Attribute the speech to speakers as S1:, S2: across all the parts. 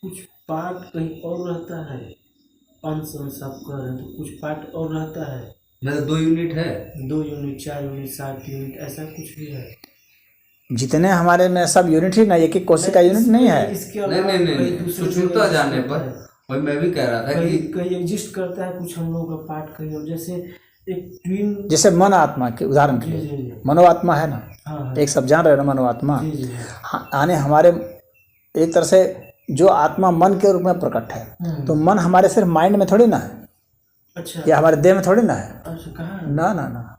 S1: कुछ पार्ट कहीं और रहता है, अंश अंश आप कह रहे हैं, तो कुछ पार्ट और रहता है।
S2: मतलब 2 यूनिट है,
S1: 2 यूनिट, 4 यूनिट, 7 यूनिट, ऐसा कुछ भी है?
S3: जितने हमारे में सब यूनिट ही ना, एक एक कोशिका यूनिट नहीं है।
S1: इसके
S2: नहीं
S1: अलावा
S2: नहीं
S1: कहीं
S2: नहीं,
S1: दूसरे
S2: सूक्ष्मता
S1: जगह
S2: जानने
S1: exist
S2: पर
S1: करता है?
S2: वही मैं भी कह रहा था कि
S1: कहीं एग्जिस्ट करता है कुछ हम लोगों का पार्ट कहीं और, जैसे एक ट्विन।
S3: जैसे मन आत्मा के उदाहरण के
S1: जी
S3: लिए,
S1: जी
S3: मनो आत्मा है ना,
S1: हाँ
S3: एक सब जान रहे हो ना मनो आत्मा।
S1: जी जी
S3: यानी हमारे एक तरह से जो आत्मा मन के रूप में प्रकट है, तो मन हमारे सिर्फ माइंड में थोड़ी ना है,
S1: अच्छा
S3: या हमारे देह में थोड़ी ना है।
S1: अच्छा, कहाँ है?
S3: ना ना ना,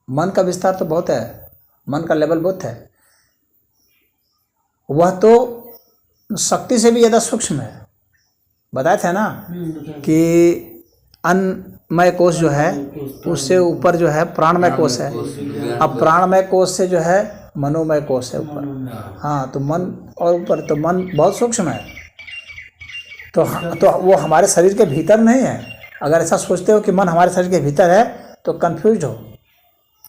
S3: मन का विस्तार तो बहुत है, मन का लेवल बहुत है। वह तो शक्ति से भी ज़्यादा सूक्ष्म है। बताए थे ना
S1: बताइए।
S3: कि अन्नमय कोश जो है उससे ऊपर जो है प्राणमय कोश है। अब प्राणमय कोश से जो है मनोमय कोश है ऊपर। हाँ, तो मन और ऊपर, तो मन बहुत सूक्ष्म है। तो वो हमारे शरीर के भीतर नहीं है। अगर ऐसा सोचते हो कि मन हमारे शरीर के भीतर है तो कंफ्यूज हो।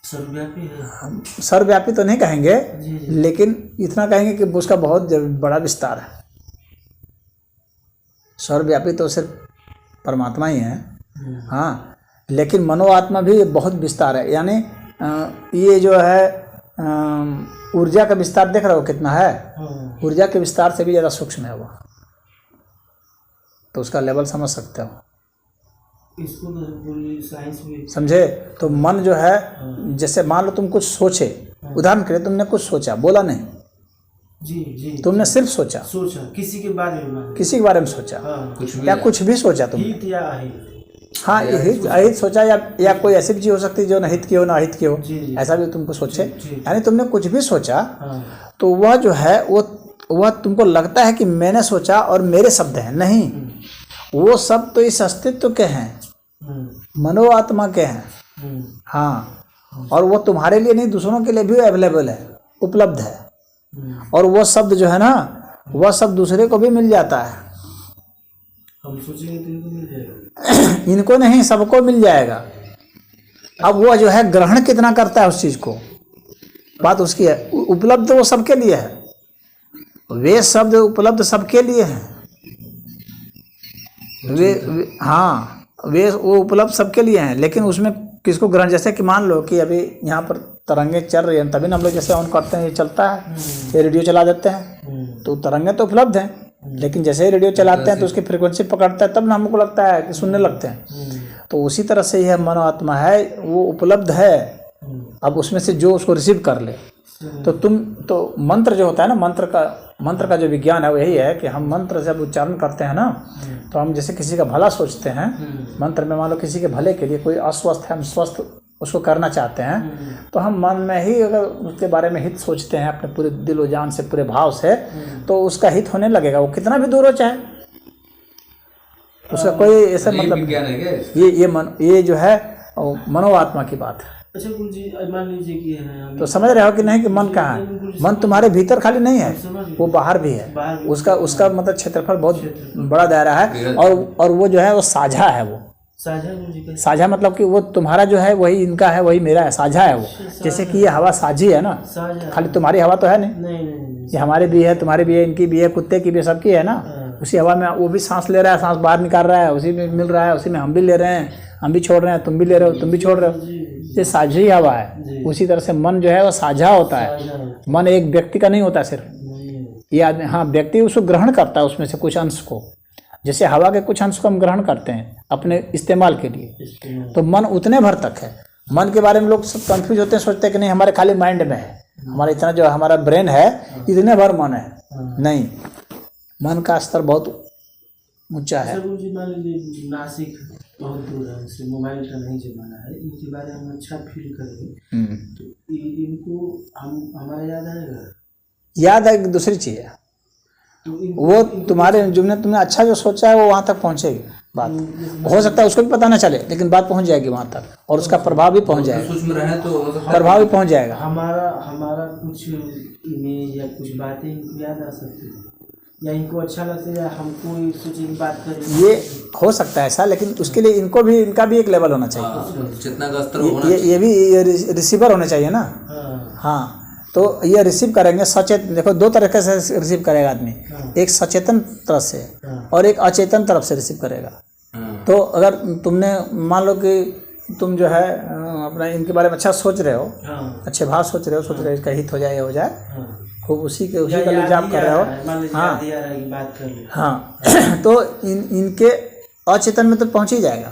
S1: सर्वव्यापी है।
S3: हम सर्वव्यापी तो नहीं कहेंगे,
S1: जी जी
S3: लेकिन इतना कहेंगे कि उसका बहुत बड़ा विस्तार है। सर्वव्यापी तो सिर्फ परमात्मा ही है। हाँ, लेकिन मनो आत्मा भी बहुत विस्तार है। यानी ये जो है ऊर्जा का विस्तार देख रहे हो कितना है।
S1: हाँ।
S3: ऊर्जा के विस्तार से भी ज़्यादा सूक्ष्म है वो, तो उसका लेवल समझ सकते हो।
S1: इसको तो पूरी साइंस भी
S3: समझे? तो मन जो है, जैसे मान लो तुम कुछ सोचे, उदाहरण के लिए तुमने कुछ सोचा, बोला नहीं,
S1: जी जी
S3: तुमने सिर्फ सोचा,
S1: किसी के बारे में,
S3: किसी के बारे में सोचा,
S1: हाँ,
S3: या कुछ भी सोचा तुमने।
S1: हित या अहित।
S3: हाँ, अहित सोचा, या कोई ऐसी भी चीज़ हो सकती है जो न हित की हो ना अहित की हो,
S1: जी।
S3: ऐसा भी तुमको सोचे।
S1: जी।
S3: यानी तुमने कुछ भी सोचा,
S1: हाँ।
S3: तो वह जो है वह तुमको लगता है कि मैंने सोचा और मेरे शब्द हैं। नहीं, वो सब तो इस अस्तित्व के हैं, मनो आत्मा के हैं। हाँ, और वो तुम्हारे लिए नहीं, दूसरों के लिए भी अवेलेबल है, उपलब्ध है। और वो शब्द जो है ना, वह सब दूसरे को भी मिल जाता है।
S1: हम सोचेंगे तो इनको मिल जाएगा।
S3: इनको नहीं, सबको मिल जाएगा। अब वो जो है ग्रहण कितना करता है उस चीज को, बात उसकी है। उपलब्ध वो सबके लिए है, वे शब्द उपलब्ध सबके लिए हैं। हाँ, वो उपलब्ध सबके लिए हैं, लेकिन उसमें किसको ग्रहण। जैसे कि मान लो कि अभी यहाँ पर तरंगे चल रही हैं, तभी ना हम लोग जैसे ऑन करते हैं, ये चलता है, ये रेडियो चला देते हैं, तो तरंगे तो उपलब्ध हैं, लेकिन जैसे ही रेडियो चलाते हैं तो उसकी फ्रिक्वेंसी पकड़ता है, तब ना हमको लगता है कि सुनने लगते हैं। तो उसी तरह से यह मनो आत्मा है, वो उपलब्ध है। अब उसमें से जो उसको रिसीव कर ले, तो मंत्र जो होता है ना, मंत्र का जो विज्ञान है वो यही है कि हम मंत्र जब उच्चारण करते हैं ना, तो हम जैसे किसी का भला सोचते हैं। मंत्र में मान लो किसी के भले के लिए, कोई अस्वस्थ है, हम स्वस्थ उसको करना चाहते हैं, तो हम मन में ही अगर उसके बारे में हित सोचते हैं, अपने पूरे दिलो जान से, पूरे भाव से, तो उसका हित होने लगेगा, वो कितना भी दूर हो चाहे। उसका कोई ऐसा मतलब ये जो है मनो आत्मा की बात है।
S1: अच्छा गुरु जी, मान लीजिए कि
S3: तो समझ रहे हो कि नहीं कि मन कहाँ है? मन तुम्हारे भीतर खाली नहीं है, वो बाहर भी है। उसका मतलब क्षेत्रफल बहुत बड़ा दायरा है, और वो जो है वो साझा है। वो साझा मतलब कि वो तुम्हारा जो है वही इनका है, वही मेरा है, साझा है वो। जैसे कि ये हवा साझी है ना, खाली तुम्हारी हवा तो है नहीं, ये हमारी भी है, तुम्हारी भी है, इनकी भी है, कुत्ते की भी है, सबकी है ना। उसी हवा में वो भी सांस ले रहा है, सांस बाहर निकाल रहा है, उसी में मिल रहा है, उसी में हम भी ले रहे हैं, हम भी छोड़ रहे हैं, तुम भी ले रहे हो, तुम भी छोड़ रहे हो। ये साझी हवा है। उसी तरह से मन जो है वो साझा होता है। मन एक व्यक्ति का नहीं होता सिर्फ, ये आदमी, हाँ, व्यक्ति उसको ग्रहण करता है उसमें से कुछ अंश को। जैसे हवा के कुछ अंश को हम ग्रहण करते हैं अपने इस्तेमाल के लिए, तो मन उतने भर तक है। मन के बारे में लोग सब कंफ्यूज होते हैं, सोचते हैं कि नहीं हमारे खाली माइंड में है, हमारा इतना जो हमारा ब्रेन है इतने भर मन है। नहीं, मन का स्तर बहुत ऊंचा है।
S1: नासिक बहुत दूर है, उससे मोबाइल का नहीं जमाना है, इनके बारे में अच्छा फील करेंगे तो इनको हमारा याद आएगा।
S3: याद है, दूसरी चीज़ है, तो वो तुम्हारे तुमने अच्छा जो सोचा है वो वहाँ तक पहुँचेगी। बात हो सकता है उसको भी पता ना चले, लेकिन बात पहुँच जाएगी वहाँ तक, और उसका प्रभाव भी पहुँच जाएगा, प्रभाव भी पहुँच जाएगा।
S1: हमारा कुछ इमेज या कुछ बातें इनको याद आ सकती है, या इनको अच्छा लगता है, या हमको सोचे की बात करें, ये
S3: हो सकता है ऐसा। लेकिन उसके लिए इनका भी एक लेवल होना चाहिए,
S2: चेतना का स्तर होना
S3: ये भी रिसीवर होना चाहिए ना। हाँ, तो ये रिसीव करेंगे सचेतन। देखो दो तरीके से रिसीव करेगा आदमी, एक सचेतन तरफ से और एक अचेतन तरफ से रिसीव करेगा। तो अगर तुमने मान लो कि तुम जो है अपना इनके बारे में अच्छा सोच रहे हो, अच्छे भाव सोच रहे हो इसका हित हो जाए, हो जाए, खूब उसी का लिए जाप कर रहे हो। हाँ तो इनके अचेतन में तो पहुंच ही जाएगा।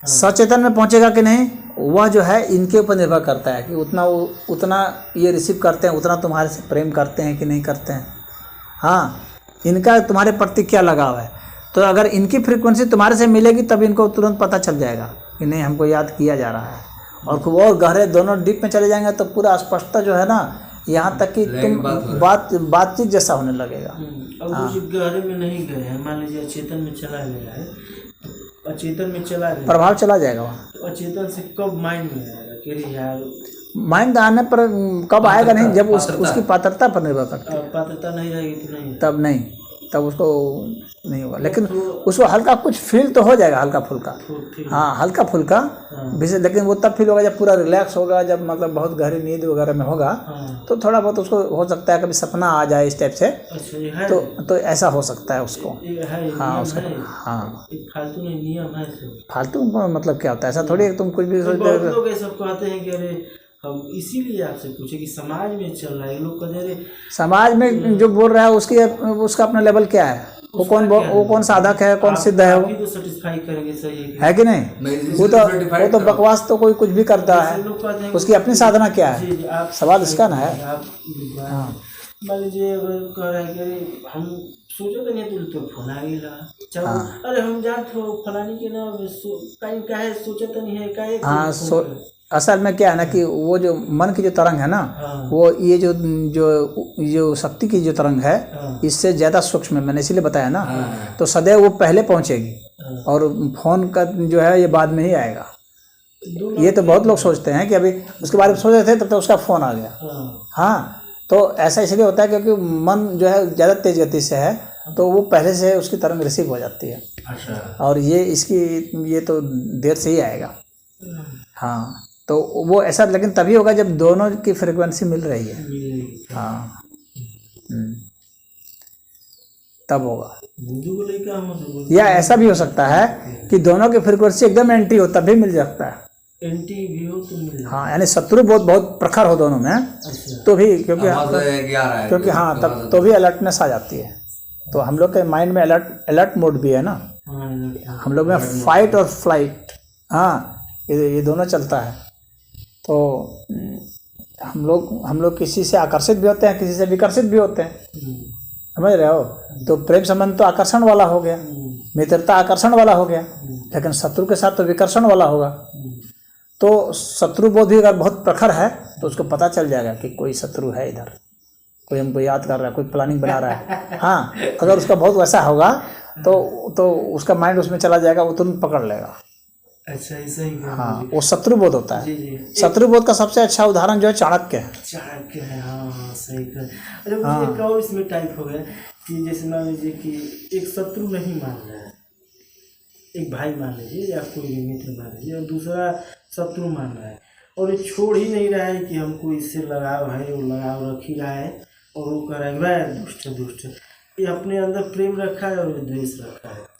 S3: सचेतन में पहुंचेगा कि नहीं, वह जो है इनके ऊपर निर्भर करता है कि उतना ये रिसीव करते हैं, उतना तुम्हारे से प्रेम करते हैं कि नहीं करते हैं। हाँ, इनका तुम्हारे प्रति क्या लगाव है। तो अगर इनकी फ्रीक्वेंसी तुम्हारे से मिलेगी तब इनको तुरंत पता चल जाएगा कि नहीं हमको याद किया जा रहा है, और खूब और गहरे दोनों डीप में चले जाएंगे तो पूरा स्पष्टता जो है ना, यहाँ तक कि तुम बातचीत जैसा होने लगेगा।
S1: अब कुछ गहरे में नहीं गए हैं, मान लीजिए अचेतन में चला गया है, अचेतन में चला गया,
S3: प्रभाव चला जाएगा वहाँ।
S1: तो अचेतन से कब माइंड में आएगा कि यार,
S3: माइंड आने पर कब आएगा नहीं, जब उसकी पात्रता पर निर्भर करता है।
S1: पात्रता नहीं रहेगी तो नहीं,
S3: तब नहीं, तब उसको नहीं होगा, लेकिन उसको हल्का कुछ फील तो हो जाएगा, हल्का फुल्का। हाँ, हल्का फुल्का विशेष, लेकिन वो तब फील होगा जब पूरा रिलैक्स होगा, जब मतलब बहुत गहरी नींद वगैरह में होगा। तो थोड़ा बहुत उसको हो सकता है कभी सपना आ जाए इस टाइप से। तो ऐसा हो सकता है उसको। हाँ उसका, हाँ
S1: फालतू नहीं, नियम है।
S3: फालतू मतलब क्या होता है, ऐसा थोड़ी तुम कुछ भी
S1: लोग ऐसा कहते हैं कि अरे हम इसीलिए आपसे पूछे कि समाज में चल रहा है, लोग कहते हैं समाज
S3: में जो बोल रहा है उसका अपना लेवल क्या है, वो कौन साधक है, कौन सिद्ध है, वो
S1: तो सेटिस्फाई करेंगे, सही
S3: है कि नहीं। वो तो बकवास तो कोई कुछ भी करता है, उसकी अपनी साधना क्या है, सवाल इसका ना है।
S1: मान लीजिए अगर कह रहा है कि हम सोचे तो नहीं तो फोन आ गया, अरे हम जानते हो फलानी के ना टाइम का है, सोचे तो नहीं है का।
S3: हाँ, असल में क्या है ना कि वो जो मन की जो तरंग है ना, वो ये जो शक्ति की जो तरंग है, इससे ज़्यादा सूक्ष्म है, मैंने इसीलिए बताया ना। तो सदैव वो पहले पहुंचेगी और फोन का जो है ये बाद में ही आएगा। ये तो बहुत लोग सोचते हैं कि अभी उसके बारे में सोच रहे थे तब तक उसका फ़ोन आ गया। हाँ, तो ऐसा इसलिए होता है क्योंकि मन जो है ज़्यादा तेज़ गति से है, तो वो पहले से उसकी तरंग रिसीव हो जाती है। और ये तो देर से ही आएगा। हाँ, तो वो ऐसा लेकिन तभी होगा जब दोनों की फ्रीक्वेंसी मिल रही है। हाँ, तब होगा। या ऐसा भी हो सकता है कि दोनों की फ्रीक्वेंसी एकदम एंटी हो, तब भी मिल सकता है।
S1: एंटी भी हो तो मिल,
S3: हाँ, यानी शत्रु बहुत प्रखर हो दोनों में, तो भी क्योंकि हाँ तब तो भी अलर्टनेस आ जाती है। तो हम लोग के माइंड में अलर्ट मोड भी है ना, हम लोग में फाइट और फ्लाइट, हाँ ये दोनों चलता है। तो हम लोग किसी से आकर्षित भी होते हैं, किसी से विकर्षित भी होते हैं, समझ रहे हो। तो प्रेम संबंध तो आकर्षण वाला हो गया, मित्रता आकर्षण वाला हो गया, लेकिन शत्रु के साथ तो विकर्षण वाला होगा। तो शत्रु बोध भी अगर बहुत प्रखर है तो उसको पता चल जाएगा कि कोई शत्रु है इधर, कोई हमको याद कर रहा है, कोई प्लानिंग बना रहा है। हाँ, अगर उसका बहुत वैसा होगा तो उसका माइंड उसमें चला जाएगा, वो तुरंत पकड़ लेगा।
S1: अच्छा, ऐसा ही।
S3: हाँ, वो शत्रुबोध होता है। शत्रुबोध का सबसे अच्छा उदाहरण जो है चाणक्य
S1: है। हाँ, सही कर। अच्छा, मुझे एक और इसमें टाइप हो गया कि जैसे मान लीजिए कि एक शत्रु नहीं मान रहा है, एक भाई मान लीजिए या कोई भी मित्र मान लीजिए, और दूसरा शत्रु मान रहा है, और ये छोड़ ही नहीं रहा है कि हमको इससे लगाव है, वो लगाव रख ही रहा है, और वो कह रहा है वह दुष्ट, ये अपने अंदर प्रेम रखा है और द्वेष रखा है।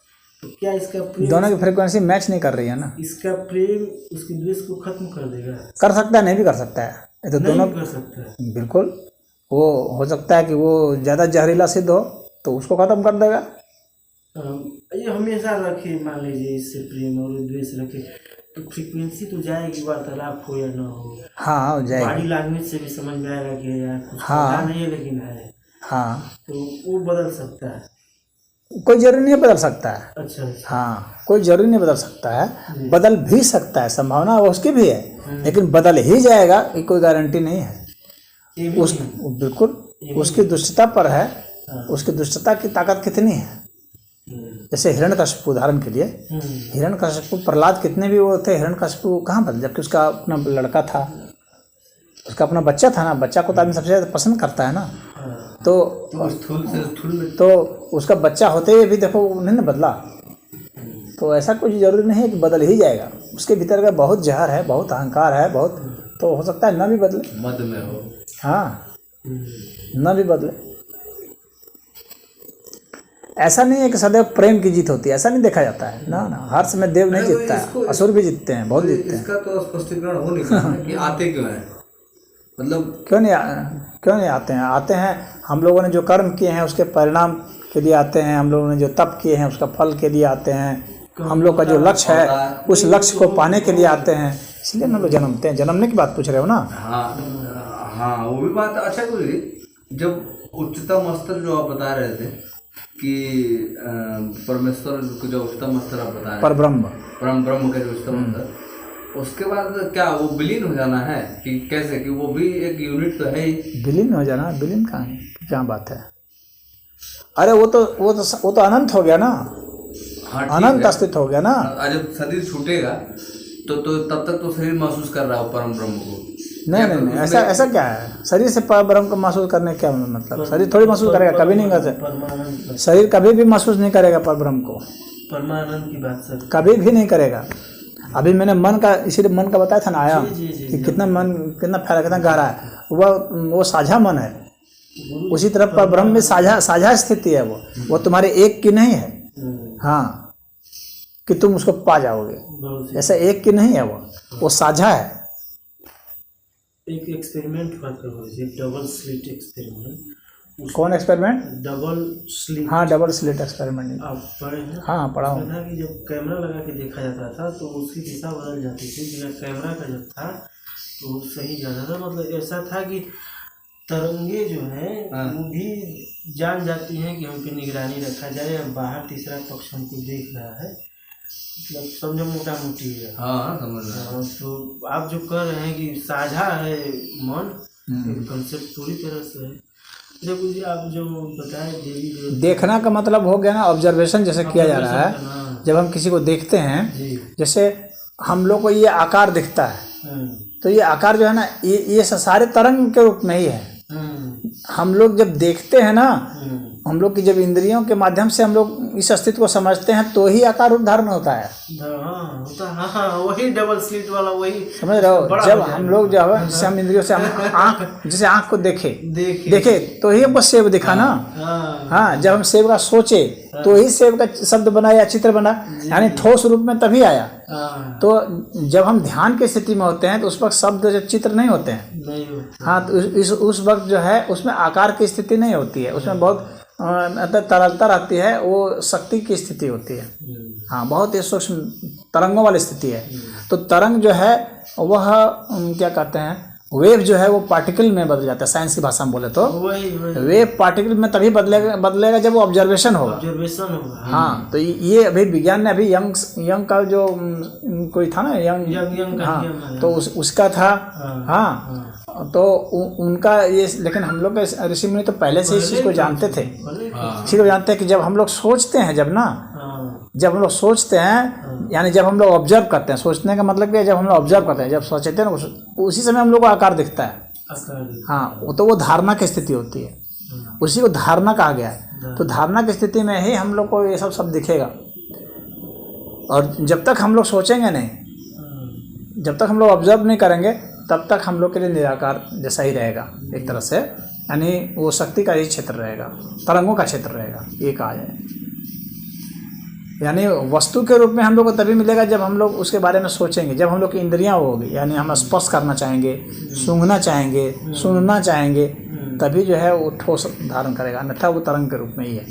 S1: तो क्या इसका प्रेम,
S3: दोनों की फ्रीक्वेंसी मैच नहीं कर रही है ना,
S1: इसका प्रेम उसके द्वेष को खत्म कर देगा?
S3: कर सकता है, नहीं भी कर सकता है, ये तो दोनों
S1: कर सकता है।
S3: बिल्कुल, वो हो सकता है कि वो ज़्यादा जहरीला सिद्ध हो तो उसको खत्म कर देगा।
S1: ये हमेशा रखे, मान लीजिए इससे प्रेम और द्वेष रखे, तो फ्रीक्वेंसी तो जाएगी, वार्तालाप हो या ना हो।
S3: हाँ, हो जाएगी।
S1: बॉडी लैंग्वेज से भी समझ में आएगा कि यार कुछ पता नहीं है लेकिन है।
S3: हाँ,
S1: तो वो बदल सकता है,
S3: कोई जरूरी नहीं बदल सकता है।
S1: अच्छा।
S3: हाँ, कोई जरूरी नहीं बदल सकता है, बदल भी सकता है, संभावना उसकी भी है, लेकिन बदल ही जाएगा ये कोई गारंटी नहीं है। बिल्कुल उसकी दुष्टता पर है, उसकी दुष्टता की ताकत कितनी है। जैसे हिरण्यकशिपु, उदाहरण के लिए हिरण्यकशिपु, प्रहलाद कितने भी वो थे, हिरण्यकशिपु कहाँ बदल, जबकि उसका अपना लड़का था, उसका अपना बच्चा था ना, बच्चा को तो आदमी सबसे ज़्यादा पसंद करता है ना। तो उसका बच्चा होते हुए भी देखो नहीं ना बदला। तो ऐसा कुछ जरूरी नहीं है कि बदल ही जाएगा, उसके भीतर का बहुत जहर है, बहुत अहंकार है, बहुत, तो हो सकता है ना भी बदले,
S2: मद में हो।
S3: हाँ, न भी बदले। ऐसा नहीं है कि सदैव प्रेम की जीत होती है, ऐसा नहीं देखा जाता है ना। हर समय देव नहीं जीतता है, असुर भी जीतते हैं, बहुत जीतते हैं।
S2: इसका तो स्पष्टीकरण हो नहीं पाता कि आते क्यों हैं, मतलब
S3: क्यों नहीं आते हैं? आते हैं, हम लोगों ने जो कर्म किए हैं उसके परिणाम के लिए आते हैं, हम लोगों ने जो तप किए हैं उसका फल के लिए आते हैं, हम लोग का जो लक्ष्य है उस लक्ष्य को पाने के लिए आते हैं, इसलिए हम लोग जन्मते हैं। जन्मने की बात पूछ रहे हो ना?
S2: हाँ, वो भी बात अच्छा गुरुजी। जब उच्चतम स्तर जो आप बता रहे थे कि परमेश्वर को जो उच्चतम स्तर आप बता रहे हैं, परम ब्रह्म का जो उच्चतम स्तर, उसके बाद क्या वो विलीन हो जाना है कि कैसे? कि वो भी एक यूनिट तो है ही।
S3: विलीन हो जाना? विलीन कहाँ है, क्या बात है? अरे वो तो अनंत हो गया ना।
S2: हाँ,
S3: अनंत अस्तित्व हो गया ना।
S2: जब शरीर छूटेगा तो तब तक तो शरीर महसूस कर रहा हो परम ब्रह्म को।
S3: नहीं, ऐसा क्या है? शरीर से पर ब्रह्म को महसूस करने क्या मतलब? शरीर थोड़ी महसूस करेगा, कभी नहीं कर सकता। शरीर कभी भी महसूस नहीं करेगा पर ब्रह्म को,
S1: परमानंद की बात सर,
S3: कभी भी नहीं करेगा। अभी मैंने मन का, इसीलिए मन का बताया था ना, आया कि कितना मन कितना फैला, कितना गहरा है। वो साझा मन है। उसी तरह पर ब्रह्म में साझा स्थिति है। वो तुम्हारे एक की नहीं है, हाँ, कि तुम उसको पा जाओगे, ऐसा एक की नहीं है। वो साझा है।
S1: एक एक्सपेरिमेंट हुआ था, डबल स्लिट एक्सपेरिमेंट।
S3: कौन एक्सपेरिमेंट?
S1: Double slit.
S3: हाँ, डबल स्लिट एक्सपेरिमेंट
S1: आप पढ़े हैं?
S3: हाँ, पढ़ा हूँ।
S1: था कि जब कैमरा लगा के देखा जाता था तो उसकी दिशा बदल जाती थी। कैमरा का जब था तो सही जाता था, मतलब ऐसा था कि तरंगे जो है वो भी जान जाती हैं कि हम पे निगरानी रखा जाए, या बाहर तीसरा पक्ष हमको देख रहा है, मतलब समझो मोटा मोटी है।
S2: हाँ, समझ रहा हूँ।
S1: तो आप जो कह रहे हैं कि साझा है मन, कंसेप्ट पूरी तरह से है। जब आप जो बताए देवी
S3: देखना का मतलब हो गया ना, ऑब्जर्वेशन जैसे किया जा रहा है। जब हम किसी को देखते हैं, जैसे हम लोग को ये आकार दिखता है, तो ये आकार जो है ना, ये सारे तरंग के रूप में ही है। हम लोग जब देखते हैं ना, हम लोग की जब इंद्रियों के माध्यम से हम लोग इस अस्तित्व को समझते हैं तो ही आकार रूप धारण होता है।
S1: वही डबल स्लिट वाला, वही
S3: समझ रहे हो? जब हम लोग जो है, जैसे हम इंद्रियों से हम जैसे आँख को देखे तो ही हमको सेब दिखा ना। हाँ, जब हम सेब का सोचे तो ही सेब का शब्द बना या चित्र बना, यानी ठोस रूप में तभी आया। तो जब हम ध्यान की स्थिति में होते हैं तो उस वक्त शब्द चित्र नहीं होते हैं। हाँ, तो उस वक्त जो है उसमें आकार की स्थिति नहीं होती है, उसमें बहुत तरलता रहती है, वो शक्ति की स्थिति होती है। हाँ, बहुत ही सूक्ष्म तरंगों वाली स्थिति है। तो तरंग जो है वह क्या कहते हैं, वेव जो है वो पार्टिकल में बदल जाता है। साइंस की भाषा में बोले तो वेव पार्टिकल में तभी बदलेगा जब वो ऑब्जर्वेशन होगा। हाँ, तो ये अभी विज्ञान ने अभी यंग का जो कोई था ना, यंग हाँ, तो उसका था। हाँ, तो उनका ये, लेकिन हम लोग ऋषि मुनि तो पहले से इस चीज़ को जानते थे। इसी को जानते हैं कि जब हम लोग सोचते हैं, जब हम लोग सोचते हैं, यानी जब हम लोग ऑब्जर्व करते हैं, सोचने का मतलब क्या है, जब हम लोग ऑब्जर्व करते हैं, जब सोचते हैं ना, उसी समय हम लोग को आकार दिखता है। हाँ, वो तो वो धारणा की स्थिति होती है, उसी को धारणा कहा गया है। तो धारणा की स्थिति में ही हम लोग को ये सब दिखेगा। और जब तक हम लोग सोचेंगे नहीं, जब तक हम लोग ऑब्जर्व नहीं करेंगे, तब तक हम लोग के लिए निराकार जैसा ही रहेगा एक तरह से, यानी वो शक्ति का ही क्षेत्र रहेगा, तरंगों का क्षेत्र रहेगा, ये कहा जाए। यानी वस्तु के रूप में हम लोग को तभी मिलेगा जब हम लोग उसके बारे में सोचेंगे, जब हम लोग की इंद्रियां होगी, यानी हम स्पर्श करना चाहेंगे, सूंघना चाहेंगे, सुनना चाहेंगे, तभी जो है वो ठोस धारण करेगा, अन्यथा वो तरंग के रूप में ही है।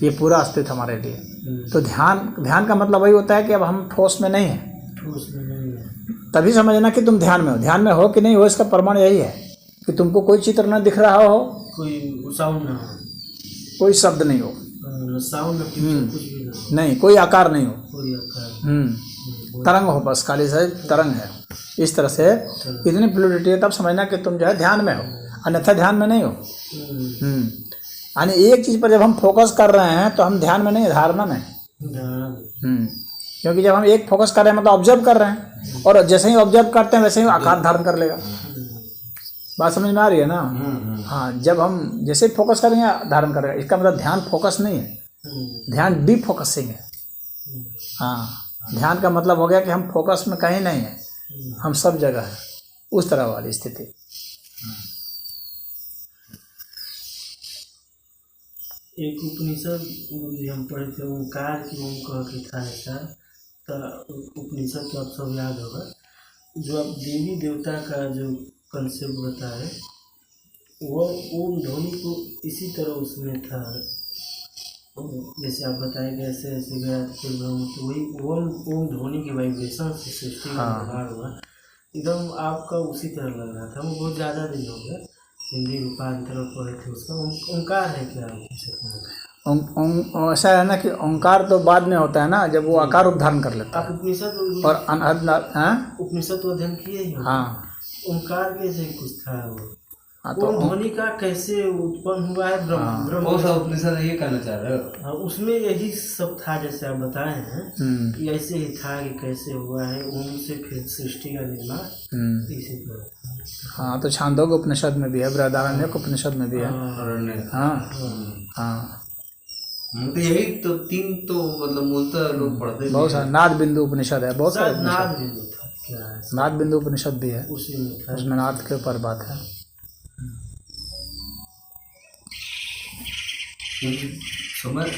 S3: ये पूरा अस्तित्व हमारे लिए। तो ध्यान का मतलब वही होता है कि अब हम ठोस में नहीं हैं, तभी समझना कि तुम ध्यान में हो। ध्यान में हो कि नहीं हो, इसका प्रमाण यही है कि तुमको कोई चित्र न दिख रहा हो,
S1: कोई साउंड ना हो,
S3: कोई शब्द नहीं हो,
S1: साउंड
S3: नहीं, कोई आकार नहीं हो,
S1: कोई आकार,
S3: तरंग हो, बस खाली से तरंग है। इस तरह से इतनी फ्लूइडिटी है, तब समझना कि तुम जो है ध्यान में हो, अन्यथा ध्यान में नहीं हो। यानी एक चीज़ पर जब हम फोकस कर रहे हैं तो हम ध्यान में नहीं, धारणा में। क्योंकि जब हम एक फोकस कर रहे हैं मतलब ऑब्जर्व कर रहे हैं, और जैसे ही ऑब्जर्व करते हैं वैसे ही आकार धारण कर लेगा। बात समझ में आ रही है ना? हाँ, जब हम जैसे ही फोकस करेंगे धारण करेगा। इसका मतलब ध्यान फोकस नहीं है, ध्यान डीप फोकसिंग है। हाँ, ध्यान का मतलब हो गया कि हम फोकस में कहीं नहीं है, हम सब जगह है, उस तरह वाली स्थिति।
S1: एक उपनिषद जो हम पढ़े थे, ओंकार की ओम कह के था ऐसा, तो उपनिषद तो आप सब याद होगा, जो आप देवी देवता का जो कंसेप्ट बताए, वो ओम ध्वनि को इसी तरह उसमें था, जैसे आप बताए कि ऐसे ऐसे गया तो वही ओम ध्वनि के वाइब्रेशन से सृष्टि का निर्माण हुआ। एकदम आपका उसी तरह लग रहा था। वो बहुत ज़्यादा दिन हो गया हिंदी रूपांतर पढ़े थे उसका। ओंकार है क्या?
S3: ऐसा है ना कि ओंकार तो बाद में होता है ना, जब वो आकार उपधारण कर लेता है।
S1: आप उपनिषद
S3: और
S1: उपनिषद तो अध्ययन किए ही।
S3: हाँ,
S1: ओंकार कैसे कुछ था वो?
S3: तो
S1: ध्वनि का कैसे उत्पन्न हुआ है? ब्रह्म
S2: कौन सा उपनिषद ये कहना चाह रहे हो?
S1: उसमें यही सब था जैसे आप बताए हैं कि ऐसे ही था कि कैसे हुआ है ओम से फिर सृष्टि का निर्माण इसी तरह।
S3: हाँ, तो छांदोग्य उपनिषद में भी है, बृहदारण्यक उपनिषद में भी है। हाँ हाँ,
S2: तो यही तो तीन तो मतलब मूलतः लोग पढ़ते
S3: बहुत सारे। नाद बिंदु उपनिषद है, बहुत सारे
S1: नाद बिंदु था क्या है?
S3: नाद बिंदु उपनिषद भी है,
S1: उसी में था,
S3: उसमें नाद के ऊपर बात है।
S2: समय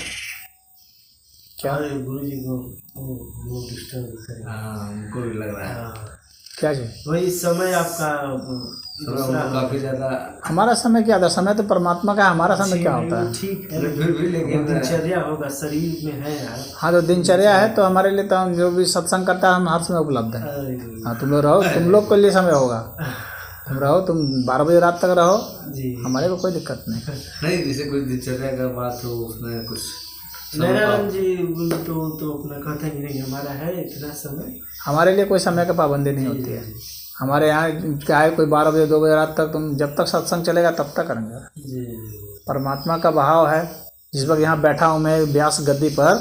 S1: क्या गुरु जी को वो डिस्टर्ब करें?
S2: हाँ, उनको भी लग रहा है
S3: क्या जी?
S1: वही समय आपका
S2: काफी ज्यादा।
S3: हमारा समय क्या था? समय तो परमात्मा का है, हमारा समय क्या होता है?
S1: ठीक है,
S2: फिर भी लेकिन
S1: दिनचर्या होगा, शरीर में है यार।
S3: हाँ, तो दिनचर्या है तो हमारे लिए तो हम जो भी सत्संग करता है हम हर समय उपलब्ध है। हाँ, तुम लोग रहो, तुम लोग के लिए समय होगा, तुम रहो, तुम 12 बजे रात तक रहो जी, हमारे को कोई दिक्कत नहीं।
S2: नहीं, जैसे कुछ दिनचर्या का बात हो उसमें कुछ
S1: नारायण जी तो अपना कहते हैं कि नहीं हमारा है इतना समय।
S3: हमारे लिए कोई समय का पाबंदी नहीं होती है। हमारे यहाँ क्या है, कोई 12 बजे 2 बजे रात तक, तुम जब तक सत्संग चलेगा तब तक करेंगे। परमात्मा का बहाव है। जिस वक्त यहाँ बैठा हूँ मैं व्यास गद्दी पर,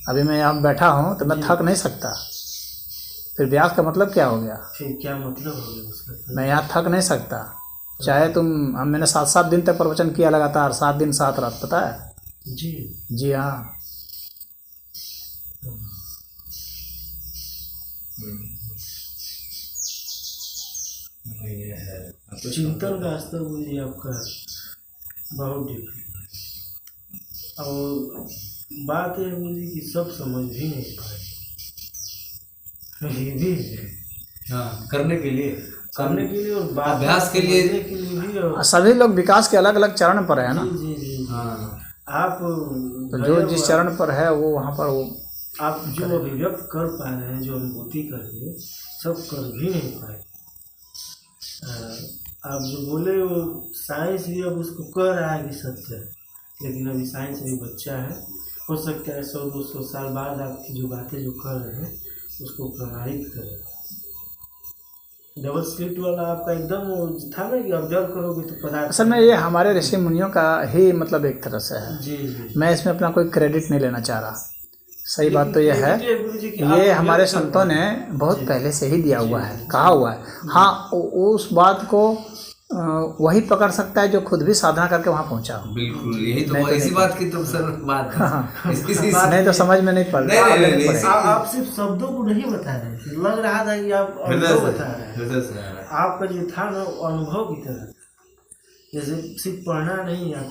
S3: अभी मैं यहाँ बैठा हूँ तो मैं थक नहीं सकता। फिर व्यास का मतलब क्या हो गया?
S1: फिर क्या मतलब हो गया उसका?
S3: मैं यहाँ थक नहीं सकता। चाहे मैंने 7-7 दिन तक प्रवचन किया लगातार, 7 दिन 7 रात, पता है जी हाँ।
S1: चिंतन वास्तव में आपका बहुत डिफरेंट, और बात है मुझे कि सब समझ भी नहीं पाए। ये भी
S2: हाँ, करने के लिए
S1: और
S2: अभ्यास के लिए
S1: भी, और
S3: सभी लोग विकास के अलग अलग चरण पर है ना।
S1: जी
S2: हाँ,
S1: आप
S3: तो जो जिस चरण पर है वो वहाँ पर वो
S1: आप जो अभिव्यक्त कर पा रहे हैं, जो अनुभूति कर रहे हैं, सब कर भी नहीं पाए। आप जो बोले वो साइंस भी अब उसको कह रहा है कि सत्य है, लेकिन अभी साइंस अभी बच्चा है। हो सकता है 100-200 साल बाद आपकी जो बातें जो कर रहे हैं उसको प्रमाणित करें। डबल स्क्रिप्ट वाला आपका एकदम था ना कि ऑब्जर्व करोगे तो पता।
S3: असल में ये हमारे ऋषि मुनियों का ही मतलब एक तरह से है।
S1: जी।
S3: मैं इसमें अपना कोई क्रेडिट नहीं लेना चाह रहा। सही बात तो यह है, ये हमारे संतों ने बहुत पहले से ही दिया हुआ है, कहा हुआ है। हाँ, उस बात को वही पकड़ सकता है जो खुद भी साधना करके वहाँ पहुँचा हो।
S2: बिल्कुल, यही तो इसी बात की तो सर बात है।
S3: नहीं तो समझ में नहीं पड़ रहा।
S1: आप सिर्फ शब्दों को नहीं बता रहे, लग रहा था कि आप अनुभव बता रहे हैं। आपका जो था ना अनुभव की तरह, जैसे सिर्फ पढ़ना नहीं, आप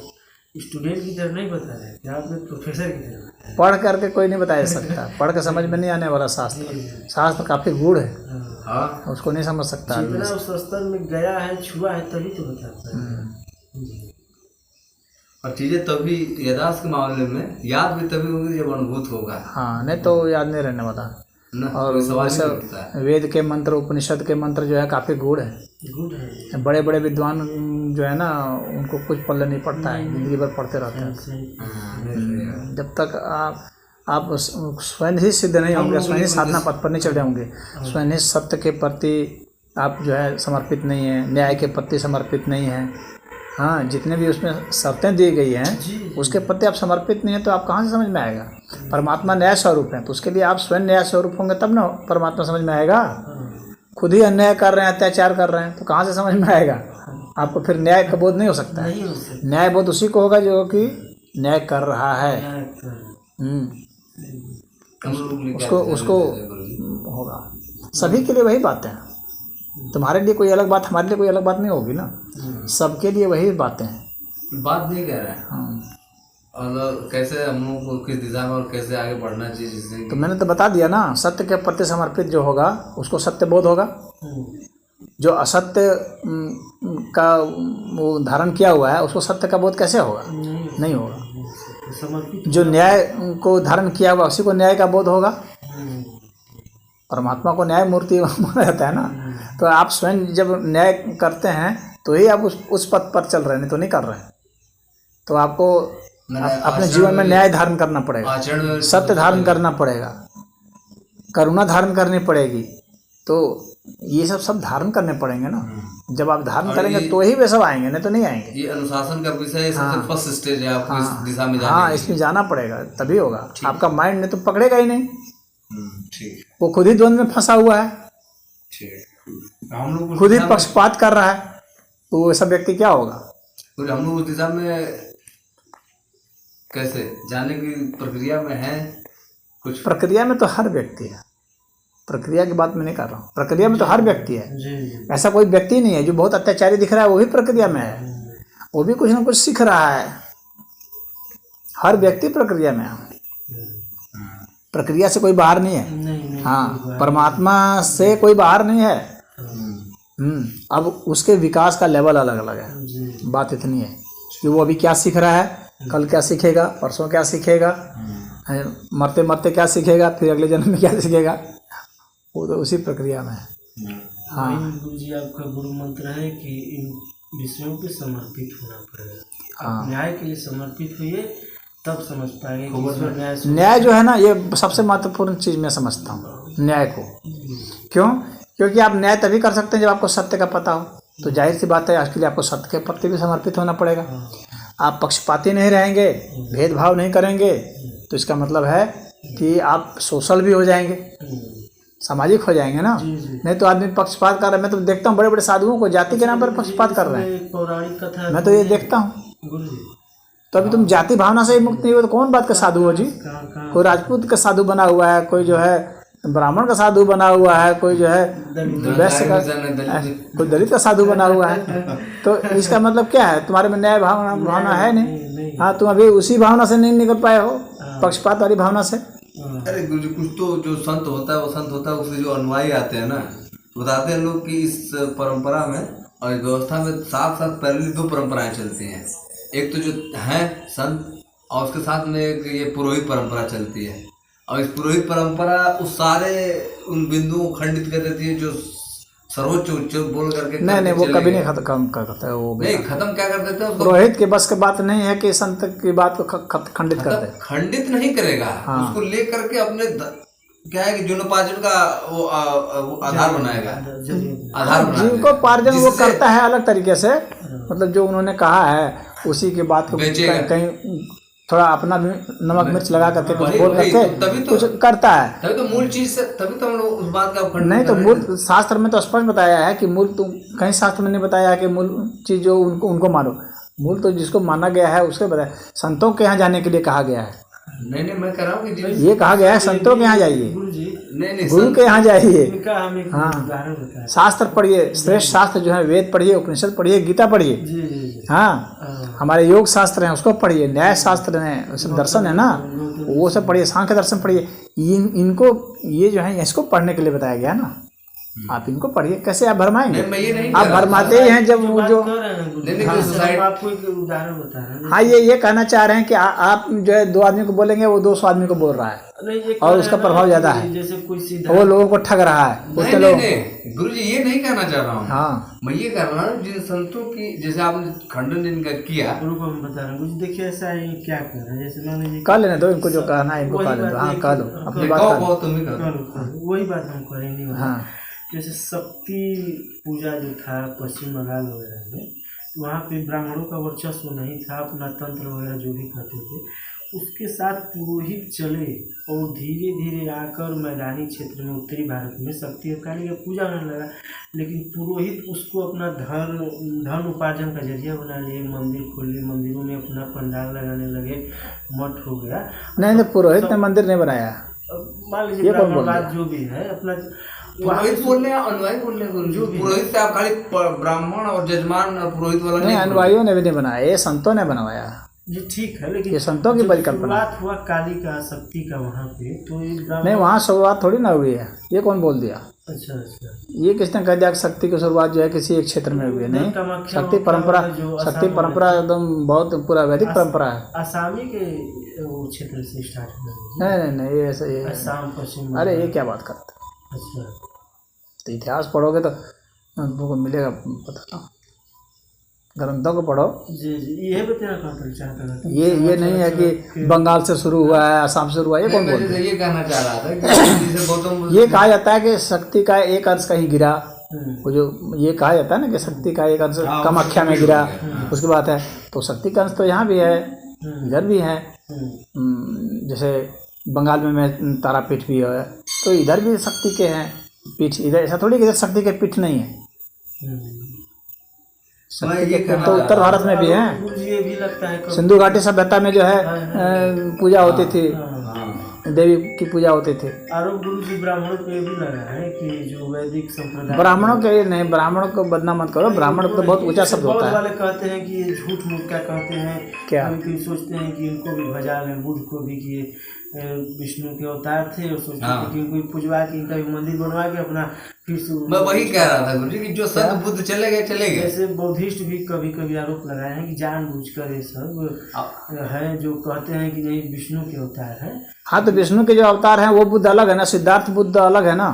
S1: स्टूडेंट की तरह नहीं बता रहे थे, आप एक प्रोफेसर की तरह।
S3: पढ़ करके कोई नहीं बता सकता, पढ़ के समझ में नहीं आने वाला शास्त्र काफी गूढ़ है।
S2: हाँ,
S3: उसको नहीं समझ सकता।
S1: जितना उस स्तर में गया है, छुआ है, तभी तो बताता है।
S2: और चीजें तभी यादाश्त के मामले में याद भी तभी होगी जब अनुभूत होगा।
S3: हाँ, नहीं तो याद नहीं रहने वाला। और वैसे वेद के मंत्र, उपनिषद के मंत्र जो है काफी गूढ़ है। बड़े बड़े विद्वान जो है ना, उनको कुछ पल्ले नहीं पड़ता है, जिंदगी भर पढ़ते रहते हैं। जब तक आप स्वयं ही सिद्ध नहीं होंगे, स्वयं ही साधना पथ पर नहीं चढ़े होंगे, स्वयं ही सत्य के प्रति आप जो है समर्पित नहीं है, न्याय के प्रति समर्पित नहीं है। हाँ, जितने भी उसमें शर्तें दी गई हैं उसके प्रति आप समर्पित नहीं है तो आप कहाँ से समझ में आएगा? परमात्मा न्याय स्वरूप है, तो उसके लिए आप स्वयं न्याय स्वरूप होंगे तब ना परमात्मा समझ में आएगा। खुद ही अन्याय कर रहे हैं, अत्याचार कर रहे हैं, तो कहाँ से समझ में आएगा आपको? फिर न्याय का बोध नहीं हो सकता है। न्याय बोध उसी को होगा जो कि न्याय कर रहा है। उसको होगा। सभी के लिए वही बातें हैं। तुम्हारे लिए कोई अलग बात, हमारे लिए कोई अलग बात नहीं होगी ना। सबके लिए वही बातें हैं।
S2: बात नहीं कह रहा है।
S3: हाँ,
S2: और कैसे हम लोग को किस दिशा में और कैसे आगे बढ़ना चाहिए जिससे
S3: तो मैंने तो बता दिया ना, सत्य के प्रति समर्पित जो होगा उसको सत्य बोध होगा। जो असत्य का वो धारण किया हुआ है उसको सत्य का बोध कैसे होगा? नहीं होगा। जो न्याय को धारण किया हुआ उसी को न्याय का बोध होगा। परमात्मा को न्याय मूर्ति माना जाता है ना। तो आप स्वयं जब न्याय करते हैं तो ही आप उस पथ पर चल रहे हैं, नहीं तो नहीं कर रहे हैं। तो आपको अपने जीवन में न्याय धारण करना पड़ेगा, सत्य धारण करना पड़ेगा, करुणा धारण करनी पड़ेगी। तो ये सब धारण करने पड़ेंगे ना। जब आप धारण करेंगे तो ही वे सब आएंगे, नहीं तो नहीं आएंगे।
S2: ये अनुशासन का विषय सबसे फर्स्ट स्टेज है आपको इस दिशा में जाने।
S3: हाँ, इसमें जाना पड़ेगा तभी होगा। आपका माइंड नहीं तो पकड़ेगा ही नहीं।
S2: ठीक,
S3: वो खुद ही द्वंद में फंसा हुआ है,
S2: हम लोग
S3: खुद ही पक्षपात कर रहा है। तो वैसा व्यक्ति क्या होगा?
S2: हम लोग उस दिशा में कैसे जाने की प्रक्रिया में है? कुछ
S3: प्रक्रिया में तो हर व्यक्ति है। प्रक्रिया की बात मैं नहीं कर रहा हूँ। प्रक्रिया में तो हर व्यक्ति है। ऐसा कोई व्यक्ति नहीं है जो बहुत अत्याचारी दिख रहा है वो भी प्रक्रिया में है, वो भी कुछ ना कुछ सीख रहा है। हर व्यक्ति प्रक्रिया में है, प्रक्रिया से कोई बाहर नहीं है। हाँ, परमात्मा से कोई बाहर नहीं है। अब उसके विकास का लेवल अलग अलग है। बात इतनी है कि वो अभी क्या सीख रहा है, कल क्या सीखेगा, परसों क्या सीखेगा, मरते मरते क्या सीखेगा, फिर अगले जन्म में क्या सीखेगा, वो तो उसी प्रक्रिया में है। हाँ,
S1: गुरु जी आपका गुरु मंत्र है कि इन विषयों पे समर्पित होना पड़ेगा। आप न्याय के लिए समर्पित हुए तब समझ पाएंगे।
S3: न्याय जो है ना, ये सबसे महत्वपूर्ण चीज़ मैं समझता हूँ न्याय को। क्यों? क्योंकि आप न्याय तभी कर सकते हैं जब आपको सत्य का पता हो। तो जाहिर सी बात है आज के लिए आपको सत्य के प्रति भी समर्पित होना पड़ेगा। आप पक्षपाती नहीं रहेंगे, भेदभाव नहीं करेंगे, तो इसका मतलब है कि आप सोशल भी हो जाएंगे, सामाजिक हो जाएंगे ना। नहीं तो आदमी पक्षपात कर रहा है। मैं तो देखता हूँ बड़े बड़े साधुओं को जाति के नाम पर पक्षपात कर रहे हैं।
S1: पौराणिक कथा
S3: मैं तो ये देखता हूँ। तो अभी तुम जाति भावना से ही मुक्त नहीं हो तो कौन बात का साधु हो जी? कोई राजपूत का साधु बना हुआ है, कोई जो है ब्राह्मण का साधु बना हुआ है, कोई जो है वैश्य का, कोई दलित का साधु बना हुआ है। तो इसका मतलब क्या है? तुम्हारे में न्याय भावना है नहीं। हाँ, तुम अभी उसी भावना से नहीं निकल पाए हो, पक्षपात वाली भावना से।
S2: अरे गुरु जी, कुछ तो जो संत होता है वो संत होता है, उसके जो अनुयायी आते हैं ना, बताते हैं लोग कि इस परंपरा में और व्यवस्था में साथ साथ पहले दो परंपराएं चलती हैं। एक तो जो है संत और उसके साथ में एक ये पुरोहित परंपरा चलती है। और इस पुरोहित परंपरा उस सारे उन बिंदुओं को खंडित कर देती है जो सर्वोच्च उच्च बोल करके।
S3: नहीं, वो कभी नहीं खत्म करता है। वो
S2: नहीं खत्म क्या कर देते हैं?
S3: पुरोहित के बस की बात नहीं है कि संत की बात को खंडित कर दे।
S2: खंडित नहीं करेगा। हाँ। उसको लेकर के अपने क्या है कि जीवनोपार्जन का वो आधार बनाएगा।
S3: जीवनोपार्जन वो करता है अलग तरीके से। मतलब जो उन्होंने कहा है उसी की बात को कहीं थोड़ा अपना भी नमक मिर्च लगा करके कुछ बोल करके तभी तो कुछ करता है।
S2: तभी तो मूल चीज से, तभी तो हम लोग उस बात का
S3: नहीं तो मूल शास्त्र में तो स्पष्ट बताया है कि मूल, तुम कहीं शास्त्र में नहीं बताया है कि मूल चीज जो उनको मानो। मूल तो जिसको माना गया है उसके बताया। संतों के यहाँ जाने के लिए कहा गया है।
S2: नहीं, मैं कह रहा हूँ कि
S3: ये कहा गया है संतों के यहाँ जाइए, गुरु के यहाँ जाइए। हाँ, शास्त्र पढ़िए, श्रेष्ठ शास्त्र जो है वेद पढ़िए, उपनिषद पढ़िए, गीता पढ़िए। हाँ, हमारे योग शास्त्र हैं उसको पढ़िए, न्याय शास्त्र हैं, दर्शन है ना वो सब पढ़िए, सांख्य दर्शन पढ़िए। इनको ये जो है इसको पढ़ने के लिए बताया गया ना। आप इनको पढ़िए। कैसे आप भरमाएंगे? आप भरमाते ही हैं जब वो जो
S1: आपको एक उदाहरण बता रहे हैं।
S3: हाँ, ये कहना चाह रहे हैं कि आप जो है 2 आदमी को बोलेंगे वो 200 आदमी को बोल रहा है और उसका प्रभाव ज्यादा है।
S1: जैसे कोई
S3: वो लोगों को ठग रहा है।
S2: नहीं, गुरु जी ये नहीं कहना चाह रहा हूँ।
S3: हाँ,
S2: मैं ये कह रहा हूँ जिन संतों की जैसे आपने खंडन जिनका किया
S1: हम बता रहे हैं। देखिए ऐसा है क्या कर रहे हैं, जैसे मान लीजिए
S3: कह लेने दो इनको जो कहना है इनको कह लेने दो। हाँ, कह लो अपनी बात।
S1: वही बात हम करेंगे।
S3: हाँ,
S1: जैसे शक्ति पूजा जो था पश्चिम बंगाल वगैरह में, तो वहाँ पे ब्राह्मणों का वर्चस्व नहीं था, अपना तंत्र वगैरह जो भी करते थे उसके साथ पुरोहित चले और धीरे धीरे आकर मैदानी क्षेत्र में उत्तरी भारत में शक्ति और काली का पूजा होने लगा। लेकिन पुरोहित उसको अपना धन उपार्जन का जरिया बना लिए, मंदिर खोल लिए, मंदिरों में अपना पंडाल लगाने लगे, मठ हो गया।
S3: नहीं, पुरोहित ने मंदिर नहीं बनाया।
S1: मान लीजिए ब्राह्मणवाद जो भी है अपना
S2: पुरोहित बोल रहे हैं, अनुयायी बोल रहे हैं। जो पुरोहित से आप खाली ब्राह्मण और जजमान और पुरोहित वाला
S3: नहीं, अनुयायियों ने भी नहीं बनाया, ये संतों ने बनवाया।
S1: जी ठीक है, लेकिन
S3: ये संतों की
S1: जब
S3: परिकल्पना है।
S1: शुरुआत हुआ काली का शक्ति का वहाँ पे, तो ये
S3: नहीं, वहाँ शुरुआत थोड़ी ना हुई है, ये कौन बोल दिया?
S1: अच्छा अच्छा।
S3: ये किसने कह दिया कि शक्ति की शुरुआत जो है किसी एक क्षेत्र में हुई है? नहीं,
S1: कामाख्या
S3: शक्ति परंपरा,
S1: जो
S3: शक्ति परंपरा एकदम बहुत पूरा वैदिक परंपरा है।
S1: आसामी के वो क्षेत्र से स्टार्ट हुआ।
S3: नहीं नहीं नहीं, ये ऐसा ये
S1: असम पश्चिम।
S3: अरे ये क्या बात करते हैं?
S1: अच्छा।
S3: तो इतिहास पढ़ोगे तो तुमको मिलेगा पता, ग्रंथों को पढ़ो।
S1: जी जी, ये बताना चाहता था।
S3: ये नहीं है कि बंगाल से शुरू हुआ है, असम से शुरू हुआ है, ये कौन बोलते हैं?
S2: ये कहना चाह रहा था कि जैसे गौतम
S3: ये कहा जाता है कि शक्ति का एक अंश कहीं गिरा, वो जो ये कहा जाता है ना कि शक्ति का एक अंश कामाख्या में गिरा, उसकी बात है। तो शक्ति का अंश तो यहाँ भी है, इधर भी है। जैसे बंगाल में तारापीठ भी है, तो इधर भी शक्ति के हैं पीठ। इधर ऐसा थोड़ी कि इधर शक्ति के पीठ नहीं है। शक्ति के पीठ तो उत्तर भारत में भी है।
S1: ये भी लगता है
S3: सिंधु घाटी सभ्यता में जो है पूजा होती थी, देवी की पूजा होती थी।
S1: आरोप गुरु जी ब्राह्मणों को ये भी लगा है कि जो वैदिक संप्रदाय,
S3: ब्राह्मणों के लिए नहीं, ब्राह्मणों को बदनाम मत करो। ब्राह्मण तो बहुत ऊंचा शब्द होता है।
S1: वाले कहते हैं कि ये झूठ मूठ क्या कहते हैं,
S3: क्या
S1: कभी सोचते हैं कि इनको भी भजा लें, बुद्ध को भी, कि विष्णु के अवतार थे, और सोचते थे कि इनको पुजवा के इनका भी मंदिर बनवा के अपना फिर से।
S2: मैं वही कह रहा था गुरु जी कि जो संत बुद्ध चले गए
S1: जैसे बौद्धिस्ट भी कभी कभी आरोप लगाए हैं कि जानबूझकर ये सब है, जो कहते हैं कि नहीं विष्णु के अवतार है।
S3: हाँ, तो विष्णु के जो अवतार हैं वो बुद्ध अलग है ना, सिद्धार्थ बुद्ध अलग है ना,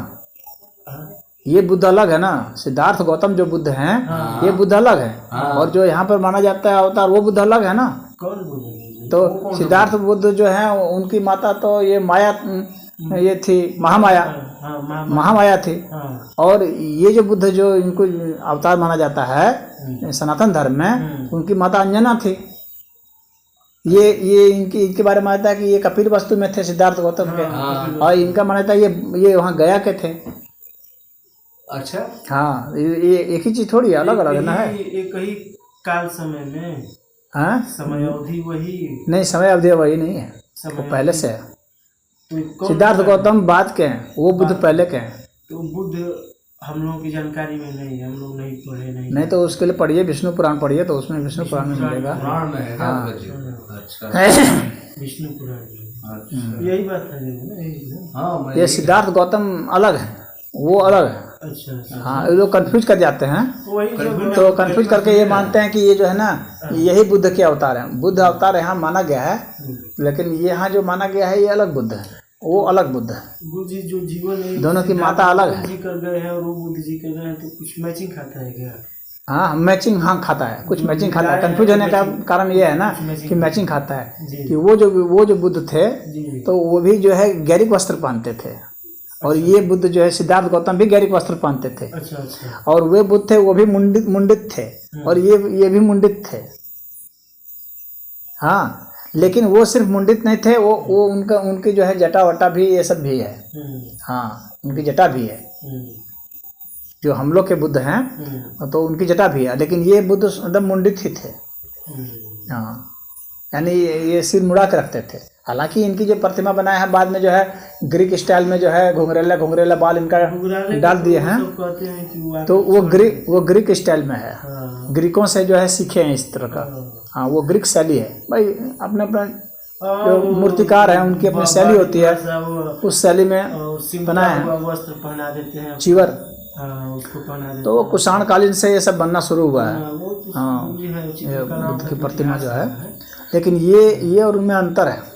S3: ये बुद्ध अलग है ना। सिद्धार्थ गौतम जो बुद्ध हैं ये बुद्ध अलग है, और जो यहाँ पर माना जाता है अवतार वो बुद्ध अलग है ना।
S1: कौन बोलेंगे?
S3: तो सिद्धार्थ बुद्ध जो है उनकी माता तो ये माया, ये थी महामाया, महामाया थी। और ये जो बुद्ध जो इनको अवतार माना जाता है सनातन धर्म में, उनकी माता अंजना थी। ये इनके बारे में मानता है कि ये कपिल वस्तु में थे सिद्धार्थ गौतम के, और इनका मानता है ये वहाँ गया के थे।
S2: अच्छा,
S3: हाँ, ये एक ही चीज थोड़ी है, अलग अलग ना है।
S1: एक ही काल समय में,
S3: हाँ,
S1: समय अवधि वही
S3: नहीं, समय अवधि वही नहीं है, वो पहले से है।
S1: तो
S3: सिद्धार्थ गौतम बाद के हैं, वो बुद्ध पहले के हैं।
S1: तो बुद्ध हम लोगों की जानकारी में नहीं है, हम लोग नहीं पढ़े।
S3: नहीं तो उसके लिए पढ़िए, विष्णु पुराण पढ़िए, तो उसमें विष्णु पुराण में मिलेगा।
S2: पुराण में है।
S3: हाँ,
S1: विष्णु पुराण, यही बात है। हाँ,
S3: ये सिद्धार्थ गौतम अलग है, वो अलग है।
S1: अच्छा।
S3: हाँ, ये लोग कंफ्यूज कर जाते हैं,
S1: वही
S3: तो कंफ्यूज करके ये मानते हैं कि ये जो है ना यही बुद्ध के अवतार हैं। बुद्ध अवतार यहाँ माना गया है, लेकिन ये यहाँ जो माना गया है ये अलग बुद्ध है, वो अलग बुद्ध है।
S1: बुद्ध जी जो जीवन
S3: दोनों की माता अलग है।
S1: जी कर गए हैं और वो बुद्ध जी कर गए हैं, तो कुछ मैचिंग खाता है क्या?
S3: हाँ, मैचिंग, हाँ खाता है, कुछ मैचिंग खाता है। कंफ्यूज होने का कारण ये है ना कि मैचिंग खाता है कि वो जो बुद्ध थे तो वो भी जो है गैरिक वस्त्र पहनते थे, और ये बुद्ध जो है सिद्धार्थ गौतम भी गैरिक वस्त्र पहनते थे।
S1: अच्छा अच्छा।
S3: और वे बुद्ध थे वो भी मुंडित थे, और ये भी मुंडित थे। हाँ, लेकिन वो सिर्फ मुंडित नहीं थे, वो उनकी जो है जटा वटा भी ये सब भी है। हाँ, उनकी जटा भी है। जो हम लोग के बुद्ध हैं तो उनकी जटा भी है, लेकिन ये बुद्ध एकदम मुंडित ही थे। हाँ, यानी ये सिर मुड़ा के रखते थे। हालांकि इनकी जो प्रतिमा बनाया है बाद में जो है ग्रीक स्टाइल में जो है घुंघरेला बाल इनका डाल दिए हैं, तो वो ग्रीक स्टाइल में है। ग्रीकों से जो है सीखे हैं इस तरह का। हाँ, वो ग्रीक शैली है भाई, अपने अपने जो मूर्तिकार हैं उनकी अपनी शैली होती है, उस शैली में बनाया है।
S1: वस्त्र पहना देते हैं,
S3: चीवर,
S1: उसको पहना देते हैं।
S3: तो वो कुषाण कालीन से ये सब बनना शुरू हुआ है। हाँ,
S1: ये
S3: बुद्ध की प्रतिमा जो है, लेकिन ये और उनमें अंतर है।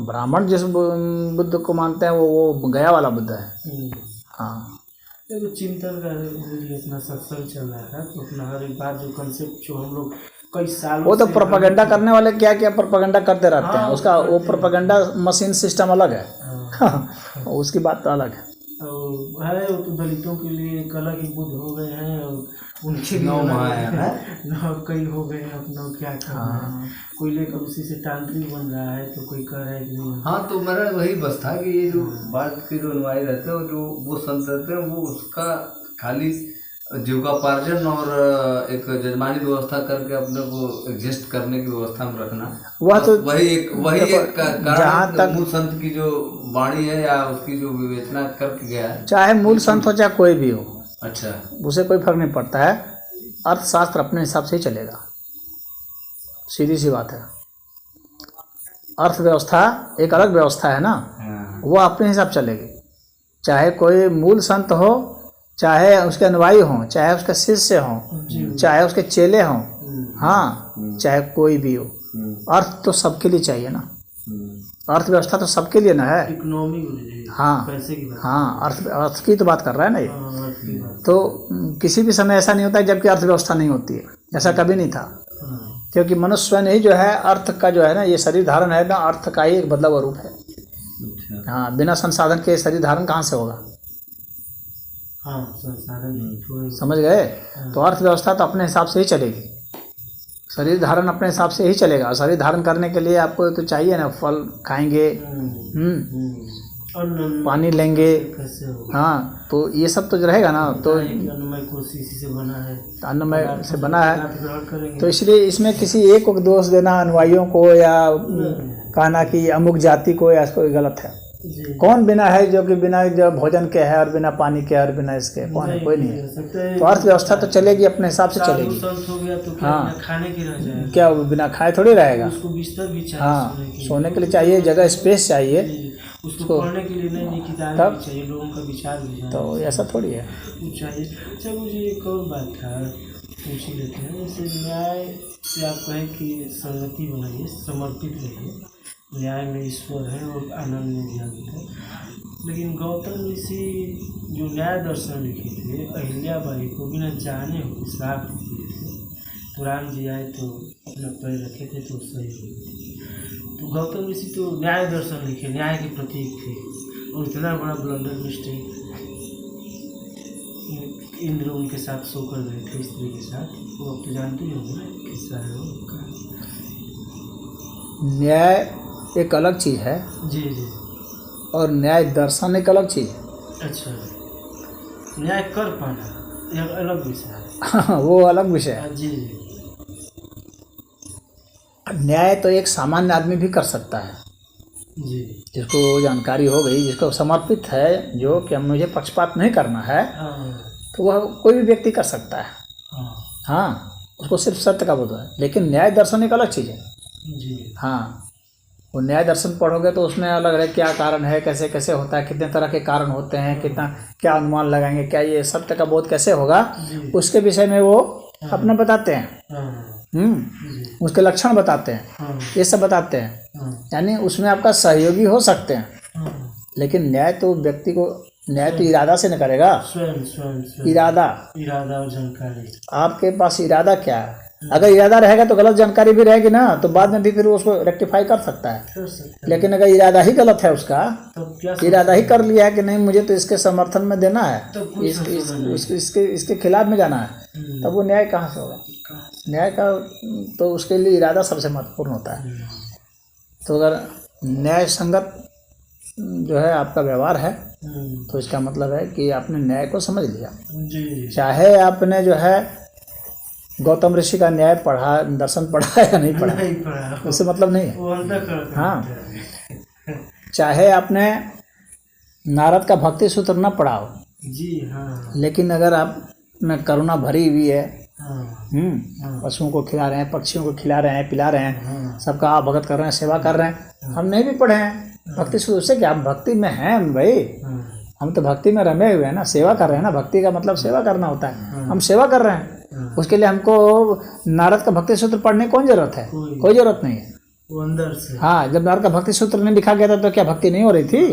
S3: ब्राह्मण जिस बुद्ध को मानते हैं वो गया वाला बुद्ध है। हाँ,
S1: तो चिंतन का इतना सत्संग चल रहा था, तो अपना हर एक बार जो कंसेप्ट जो हम लोग कई सालों
S3: वो तो प्रोपेगेंडा करने वाले क्या क्या प्रोपेगेंडा करते रहते हैं, उसका वो प्रोपेगेंडा मशीन सिस्टम अलग है। उसकी बात तो अलग है।
S1: और है वो तो दलितों के लिए एक अलग ही बुद्ध हो गए हैं, और उनके
S2: नौ
S1: कई हो गए हैं अपना क्या करना। कोई लेकर उसी से तांत्रिक बन रहा है, तो कोई कह रहा है कि नहीं।
S2: हाँ, तो मेरा वही बस था कि ये जो बात के जो अनुयायी रहते हैं, जो वो संत रहते हैं, वो उसका खाली जीविकापार्जन और एक जजमानी व्यवस्था करके अपने को एग्जिस्ट करने की व्यवस्था में रखना,
S3: वह तो
S2: वही एक कारण
S3: जहाँ तक
S2: मूल संत की जो वाणी है या उसकी जो विवेचना करके गया है,
S3: चाहे मूल संत हो चाहे कोई भी हो,
S2: अच्छा,
S3: उसे कोई फर्क नहीं पड़ता है। अर्थशास्त्र अपने हिसाब से ही चलेगा, सीधी सी बात है। अर्थव्यवस्था एक अलग व्यवस्था है ना, वो अपने हिसाब चलेगी। चाहे कोई मूल संत हो, चाहे उसके अनुयायी हों, चाहे उसके शिष्य हों, चाहे उसके चेले हों, हाँ, चाहे कोई भी हो, अर्थ तो सबके लिए चाहिए ना। अर्थव्यवस्था तो सबके लिए ना है।
S1: इकोनॉमी,
S3: हाँ,
S1: पैसे की बात,
S3: हाँ, अर्थ की तो बात कर रहा है ना ये। तो किसी भी समय ऐसा नहीं होता है जबकि अर्थव्यवस्था नहीं होती है, ऐसा कभी नहीं था। क्योंकि मनुष्य स्वयं ही जो है अर्थ का जो है ना, ये शरीर धारण है ना, अर्थ का ही एक बदला हुआ रूप है। हाँ, बिना संसाधन के शरीर धारण कहाँ से होगा?
S1: हाँ, संसाधन
S3: समझ गए? तो अर्थव्यवस्था तो अपने हिसाब से ही चलेगी, शरीर धारण अपने हिसाब से ही चलेगा। शरीर धारण करने के लिए आपको तो चाहिए ना, फल खाएंगे, पानी लेंगे, हाँ, तो ये सब तो रहेगा ना। तो
S1: अन्नमय कोश इसी से बना है,
S3: अन्नमय से बना है, तो इसलिए इसमें किसी एक को दोष देना अनुयायियों को या कहना कि अमुक जाति को या इसको गलत है। कौन बिना है जो कि बिना जो भोजन के है और बिना पानी के और बिना इसके, कौन है? कोई नहीं है। तो अर्थव्यवस्था तो चलेगी अपने हिसाब से चलेगी।
S1: हो गया तो क्या
S3: हाँ,
S1: खाने की रह जाएगा?
S3: क्या वो बिना खाए थोड़ी रहेगा?
S1: उसको बिस्तर भी चाहिए,
S3: हाँ, सोने के लिए चाहिए, जगह स्पेस चाहिए,
S1: उसको पढ़ने के लिए नई किताबें भी चाहिए, लोगों का विचार भी चाहिए,
S3: तो ऐसा थोड़ी है
S1: वो चाहिए। अच्छा, मुझे एक और बात था, पूछ ही लेते हैं। जैसे न्याय से आप कहें कि संगति बनाइए, समर्पित रहिए, न्याय में ईश्वर है और आनंद में ज्ञान है। लेकिन गौतम ऋषि जो न्याय दर्शन लिखे थे, अहिल्याबाई को बिना जाने हुए श्राप दिए थे, तो राम जी आए तो अपना पैर रखे थे तो सही हुई। तो गौतम ऋषि तो न्याय दर्शन लिखे, न्याय के प्रतीक थे, और इतना बड़ा ब्लंडर मिस्टेक इंद्र उनके साथ सो कर गए थे स्त्री के साथ, वो आप तो जानते ही होंगे ना किस्सा है वो।
S3: न्याय एक अलग चीज़ है
S1: जी जी,
S3: और न्याय दर्शन एक अलग चीज़ है।
S1: अच्छा, न्याय कर पाना यह अलग विषय है।
S3: हाँ, वो अलग विषय है।
S1: जी जी,
S3: न्याय तो एक सामान्य आदमी भी कर सकता है,
S1: जी,
S3: जिसको जानकारी हो गई, जिसको समर्पित है, जो कि मुझे पक्षपात नहीं करना है, तो वह कोई भी व्यक्ति कर सकता है। हाँ, उसको सिर्फ सत्य का बोध है। लेकिन न्याय दर्शन एक अलग चीज़ है।
S1: जी,
S3: हाँ, वो न्याय दर्शन पढ़ोगे तो उसमें अलग है, क्या कारण है, कैसे कैसे होता है, कितने तरह के कारण होते हैं, कितना क्या अनुमान लगाएंगे, क्या ये सत्य का बोध कैसे होगा, उसके विषय में वो अपना बताते हैं। उसके लक्षण बताते हैं, ये सब बताते हैं। यानी उसमें आपका सहयोगी हो सकते हैं। लेकिन न्याय तो व्यक्ति को, न्याय तो इरादा से न करेगा,
S1: स्वयं
S3: इरादा
S1: और जानकारी।
S3: आपके पास इरादा क्या है? अगर इरादा रहेगा तो गलत जानकारी भी रहेगी ना, तो बाद में भी फिर उसको रेक्टिफाई कर सकता है। लेकिन अगर इरादा ही गलत है उसका, इरादा ही कर लिया है कि नहीं मुझे तो इसके समर्थन में देना है, इसके खिलाफ में जाना है, तब वो न्याय कहाँ से होगा? न्याय का तो उसके लिए इरादा सबसे महत्वपूर्ण होता है। तो अगर न्याय संगत जो है आपका व्यवहार है, तो इसका मतलब है कि आपने न्याय को समझ लिया। चाहे आपने जो है गौतम ऋषि का न्याय पढ़ा, दर्शन पढ़ा या नहीं पढ़ा, उससे मतलब नहीं है। हाँ, चाहे आपने नारद का भक्ति सूत्र न पढ़ा हो,
S1: जी हाँ,
S3: लेकिन अगर आप में करुणा भरी हुई है, पशुओं को खिला रहे हैं, पक्षियों को खिला रहे हैं, पिला रहे हैं, सबका आप भगत कर रहे हैं, सेवा कर रहे हैं, हम नहीं भी पढ़े हैं भक्ति सूत्र से, क्या हम भक्ति में हैं भाई? हम तो भक्ति में रमे हुए हैं ना, सेवा कर रहे हैं ना। भक्ति का मतलब सेवा करना होता है, हम सेवा कर रहे हैं। उसके लिए हमको नारद का भक्ति सूत्र पढ़ने की कौन जरूरत है? कोई जरूरत नहीं है,
S1: वो अंदर से।
S3: हाँ, जब नारद का भक्ति सूत्र नहीं लिखा गया था तो क्या भक्ति नहीं हो रही थी?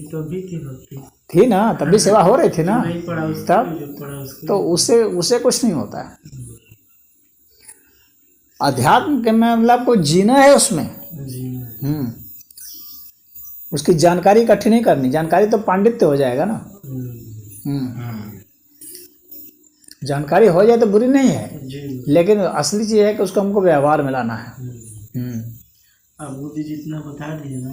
S1: तभी थी भक्ति,
S3: थी ना, तब भी सेवा हो रही थी ना, तब तो उससे कुछ नहीं होता है। अध्यात्म के मतलब को जीना है उसमें। उसकी जानकारी इकट्ठी नहीं करनी, जानकारी तो पांडित्य हो जाएगा ना। जानकारी हो जाए तो बुरी नहीं है, लेकिन असली चीज है कि उसको हमको व्यवहार में लाना है।
S1: अब मोदी जितना बता दिए ना,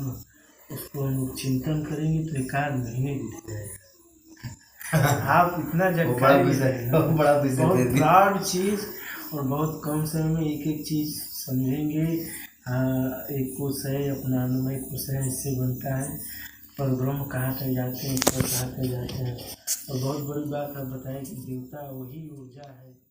S1: उसको हम चिंतन करेंगे तो 1 आध महीने बीत जाएगा। आप इतना
S2: वो बड़ा विषय
S1: बहुत ब्रॉड चीज़ और बहुत कम समय में एक एक चीज़ समझेंगे। एक कोश है अपना अनुमय कोश है, इससे बनता है पर ब्रह्म कहाँ तक जाते हैं, ईश्वर कहाँ तक जाते हैं। और बहुत बड़ी बात आप बताएं कि देवता वही ऊर्जा है।